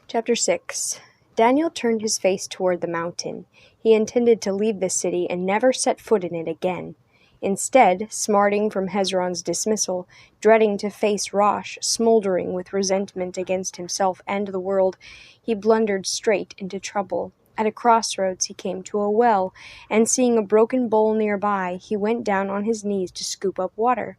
Chapter 6. Daniel turned his face toward the mountain. He intended to leave the city and never set foot in it again. Instead, smarting from Hezron's dismissal, dreading to face Rosh, smoldering with resentment against himself and the world, he blundered straight into trouble. At a crossroads he came to a well, and seeing a broken bowl nearby, he went down on his knees to scoop up water.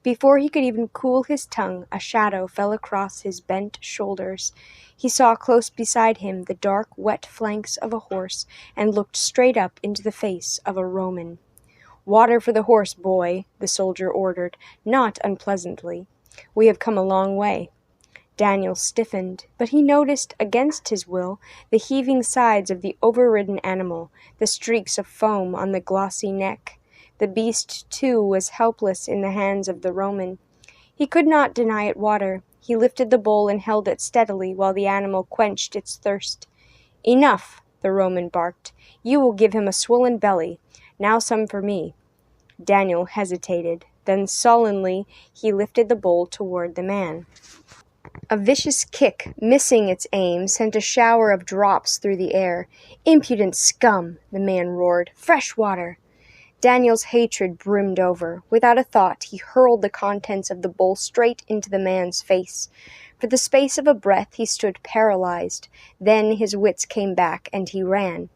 Before he could even cool his tongue, a shadow fell across his bent shoulders. He saw close beside him the dark, wet flanks of a horse, and looked straight up into the face of a Roman. "Water for the horse, boy," the soldier ordered, not unpleasantly. "We have come a long way." Daniel stiffened, but he noticed, against his will, the heaving sides of the overridden animal, the streaks of foam on the glossy neck. The beast, too, was helpless in the hands of the Roman. He could not deny it water. He lifted the bowl and held it steadily while the animal quenched its thirst. "Enough," the Roman barked. "You will give him a swollen belly. Now some for me." Daniel hesitated. Then sullenly he lifted the bowl toward the man. A vicious kick, missing its aim, sent a shower of drops through the air. "Impudent scum!" the man roared. "Fresh water!" Daniel's hatred brimmed over. Without a thought, he hurled the contents of the bowl straight into the man's face. For the space of a breath, he stood paralyzed. Then his wits came back, and he ran.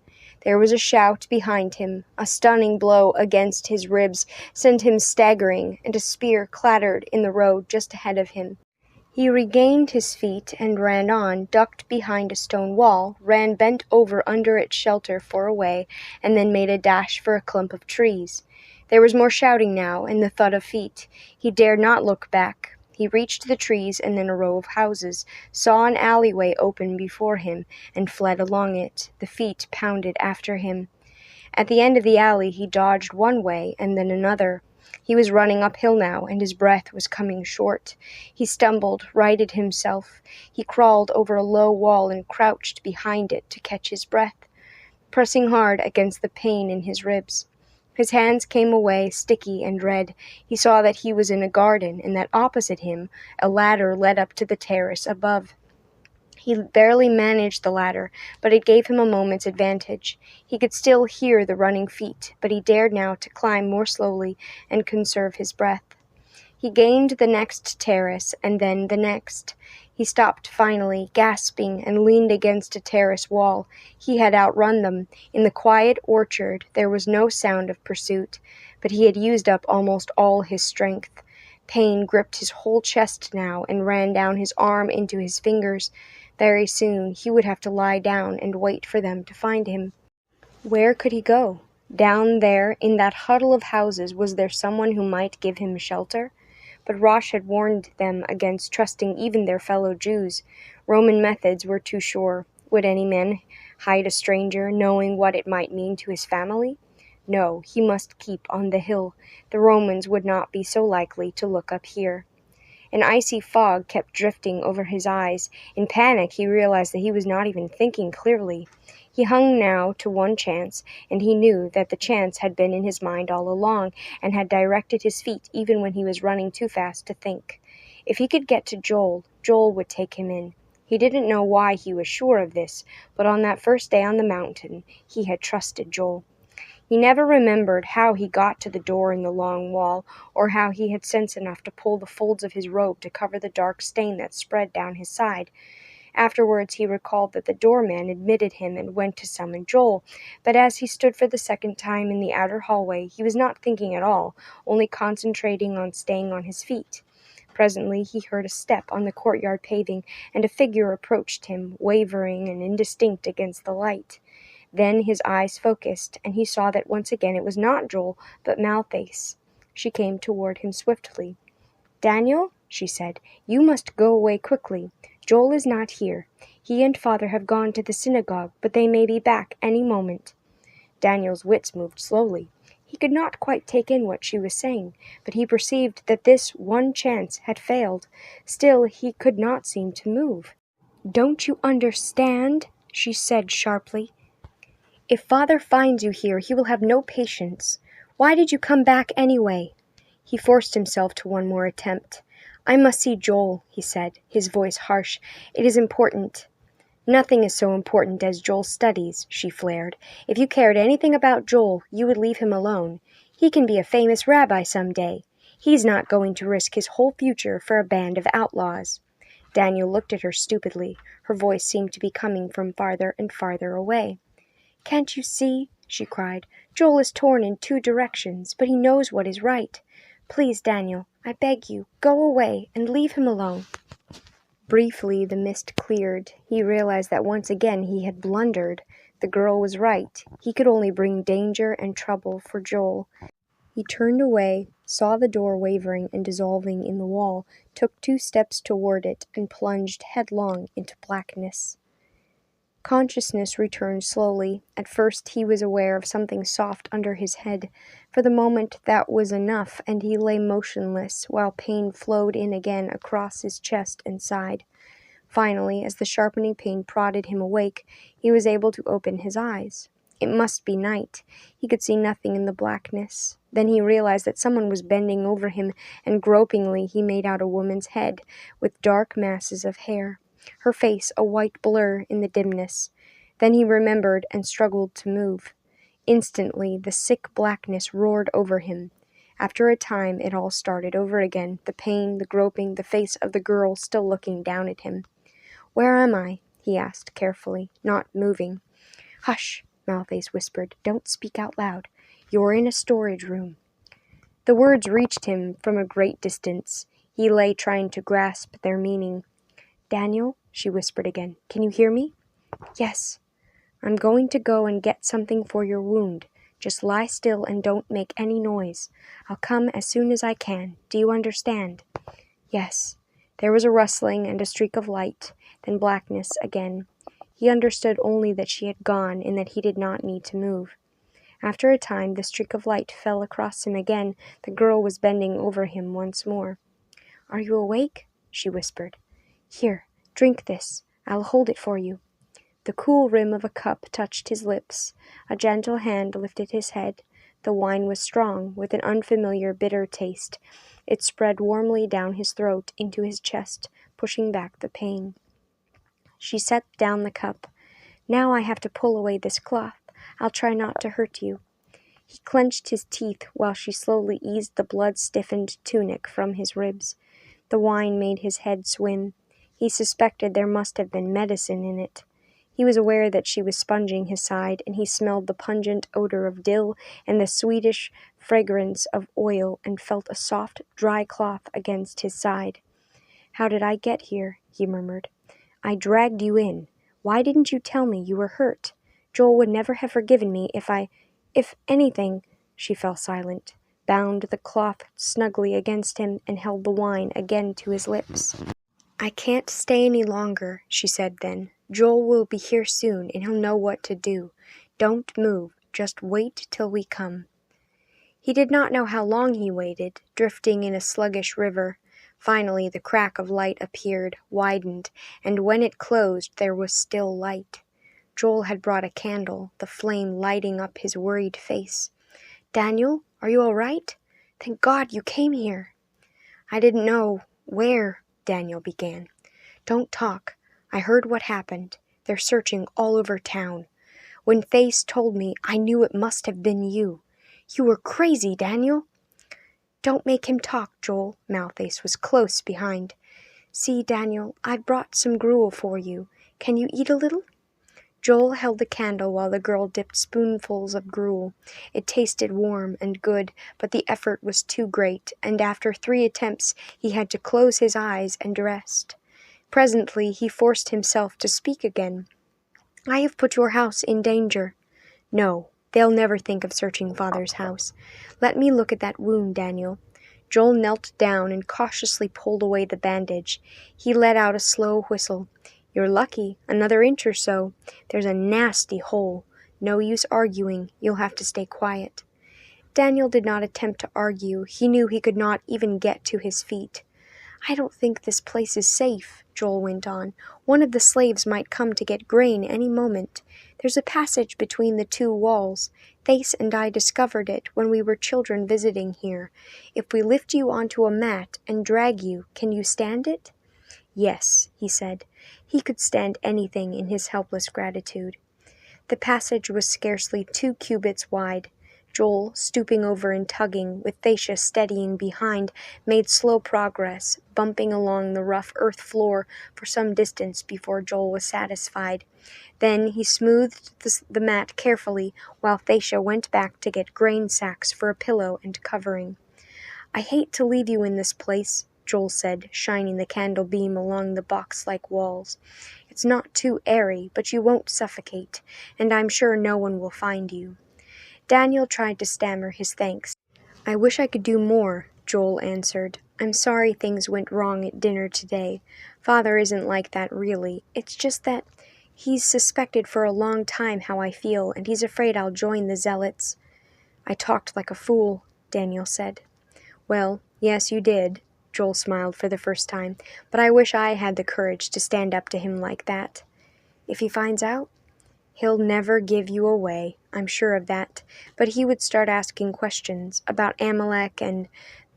There was a shout behind him. A stunning blow against his ribs sent him staggering, and a spear clattered in the road just ahead of him. He regained his feet and ran on, ducked behind a stone wall, ran bent over under its shelter for a way, and then made a dash for a clump of trees. There was more shouting now, and the thud of feet. He dared not look back. He reached the trees and then a row of houses, saw an alleyway open before him, and fled along it. The feet pounded after him. At the end of the alley he dodged one way and then another. He was running uphill now, and his breath was coming short. He stumbled, righted himself. He crawled over a low wall and crouched behind it to catch his breath, pressing hard against the pain in his ribs. His hands came away, sticky and red. He saw that he was in a garden, and that opposite him a ladder led up to the terrace above. He barely managed the ladder, but it gave him a moment's advantage. He could still hear the running feet, but he dared now to climb more slowly and conserve his breath. He gained the next terrace, and then the next. He stopped finally, gasping, and leaned against a terrace wall. He had outrun them. In the quiet orchard there was no sound of pursuit, but he had used up almost all his strength. Pain gripped his whole chest now and ran down his arm into his fingers. Very soon he would have to lie down and wait for them to find him. Where could he go? Down there, in that huddle of houses, was there someone who might give him shelter? But Rosh had warned them against trusting even their fellow Jews. Roman methods were too sure. Would any man hide a stranger, knowing what it might mean to his family? No, he must keep on the hill. The Romans would not be so likely to look up here. An icy fog kept drifting over his eyes. In panic, he realized that he was not even thinking clearly. He hung now to one chance, and he knew that the chance had been in his mind all along, and had directed his feet even when he was running too fast to think. If he could get to Joel, Joel would take him in. He didn't know why he was sure of this, but on that first day on the mountain, he had trusted Joel. He never remembered how he got to the door in the long wall, or how he had sense enough to pull the folds of his robe to cover the dark stain that spread down his side. Afterwards he recalled that the doorman admitted him and went to summon Joel, but as he stood for the second time in the outer hallway, he was not thinking at all, only concentrating on staying on his feet. Presently he heard a step on the courtyard paving, and a figure approached him, wavering and indistinct against the light. Then his eyes focused, and he saw that once again it was not Joel, but Malthus. She came toward him swiftly. "Daniel," she said, "you must go away quickly. Joel is not here. He and father have gone to the synagogue, but they may be back any moment." Daniel's wits moved slowly. He could not quite take in what she was saying, but he perceived that this one chance had failed. Still, he could not seem to move. "Don't you understand?" she said sharply. "If father finds you here, he will have no patience. Why did you come back anyway?" He forced himself to one more attempt. "I must see Joel," he said, his voice harsh. "It is important." Nothing is so important as Joel's studies, she flared. If you cared anything about Joel, you would leave him alone. He can be a famous rabbi some day. He's not going to risk his whole future for a band of outlaws. Daniel looked at her stupidly. Her voice seemed to be coming from farther and farther away. Can't you see? She cried. Joel is torn in 2 directions, but he knows what is right. Please, Daniel, I beg you, go away and leave him alone. Briefly the mist cleared. He realized that once again he had blundered. The girl was right. He could only bring danger and trouble for Joel. He turned away, saw the door wavering and dissolving in the wall, took 2 steps toward it, and plunged headlong into blackness. Consciousness returned slowly. At first he was aware of something soft under his head. For the moment that was enough, and he lay motionless, while pain flowed in again across his chest and side. Finally, as the sharpening pain prodded him awake, he was able to open his eyes. It must be night. He could see nothing in the blackness. Then he realized that someone was bending over him, and gropingly he made out a woman's head, with dark masses of hair. Her face a white blur in the dimness. Then he remembered and struggled to move. Instantly the sick blackness roared over him. After a time it all started over again, the pain, the groping, the face of the girl still looking down at him. "Where am I?" he asked carefully, not moving. "Hush," Malface whispered. "Don't speak out loud. You're in a storage room." The words reached him from a great distance. He lay trying to grasp their meaning. "Daniel," she whispered again, "can you hear me?" "Yes." "I'm going to go and get something for your wound. Just lie still and don't make any noise. I'll come as soon as I can. Do you understand?" "Yes." There was a rustling and a streak of light, then blackness again. He understood only that she had gone and that he did not need to move. After a time the streak of light fell across him again. The girl was bending over him once more. "Are you awake?" she whispered. "Here, drink this. I'll hold it for you." The cool rim of a cup touched his lips. A gentle hand lifted his head. The wine was strong, with an unfamiliar bitter taste. It spread warmly down his throat into his chest, pushing back the pain. She set down the cup. "Now I have to pull away this cloth. I'll try not to hurt you." He clenched his teeth while she slowly eased the blood-stiffened tunic from his ribs. The wine made his head swim. He suspected there must have been medicine in it. He was aware that she was sponging his side, and he smelled the pungent odor of dill and the sweetish fragrance of oil, and felt a soft, dry cloth against his side. "How did I get here?" he murmured. "I dragged you in. Why didn't you tell me you were hurt? Joel would never have forgiven me if anything—" She fell silent, bound the cloth snugly against him, and held the wine again to his lips. "I can't stay any longer," she said then. "Joel will be here soon, and he'll know what to do. Don't move. Just wait till we come." He did not know how long he waited, drifting in a sluggish river. Finally the crack of light appeared, widened, and when it closed there was still light. Joel had brought a candle, the flame lighting up his worried face. "Daniel, are you all right? Thank God you came here." "I didn't know where," Daniel began. "Don't talk. I heard what happened. They're searching all over town. When Face told me, I knew it must have been you. You were crazy, Daniel." "Don't make him talk, Joel." Malface was close behind. "See, Daniel, I've brought some gruel for you. Can you eat a little?" Joel held the candle while the girl dipped spoonfuls of gruel. It tasted warm and good, but the effort was too great, and after 3 attempts he had to close his eyes and rest. Presently he forced himself to speak again. "I have put your house in danger." "No, they'll never think of searching Father's house. Let me look at that wound, Daniel." Joel knelt down and cautiously pulled away the bandage. He let out a slow whistle. "You're lucky. Another inch or so. There's a nasty hole. No use arguing. You'll have to stay quiet." Daniel did not attempt to argue. He knew he could not even get to his feet. "I don't think this place is safe," Joel went on. "One of the slaves might come to get grain any moment. There's a passage between the 2 walls. Thace and I discovered it when we were children visiting here. If we lift you onto a mat and drag you, can you stand it?" Yes, he said. He could stand anything in his helpless gratitude. The passage was scarcely 2 cubits wide. Joel, stooping over and tugging, with Thacia steadying behind, made slow progress, bumping along the rough earth floor for some distance before Joel was satisfied. Then he smoothed the mat carefully while Thacia went back to get grain sacks for a pillow and covering. "I hate to leave you in this place," Joel said, shining the candle beam along the box-like walls. "It's not too airy, but you won't suffocate, and I'm sure no one will find you." Daniel tried to stammer his thanks. "I wish I could do more," Joel answered. "I'm sorry things went wrong at dinner today. Father isn't like that really. It's just that he's suspected for a long time how I feel, and he's afraid I'll join the zealots." "I talked like a fool," Daniel said. "Well, yes, you did." Joel smiled for the first time. "But I wish I had the courage to stand up to him like that." "If he finds out?" "He'll never give you away, I'm sure of that. But he would start asking questions about Amalek and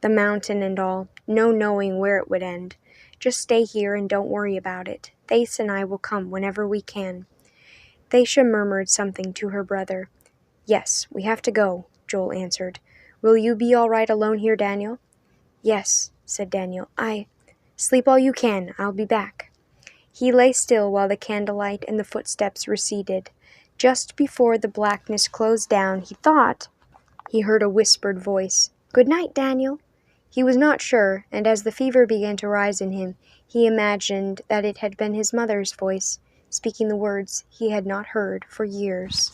the mountain and all, no knowing where it would end. Just stay here and don't worry about it. Thace and I will come whenever we can." Thacia murmured something to her brother. "Yes, we have to go," Joel answered. "Will you be all right alone here, Daniel?" "Yes," said Daniel. Sleep all you can. I'll be back." He lay still while the candlelight and the footsteps receded. Just before the blackness closed down, he thought he heard a whispered voice. "Good night, Daniel." He was not sure, and as the fever began to rise in him, he imagined that it had been his mother's voice, speaking the words he had not heard for years.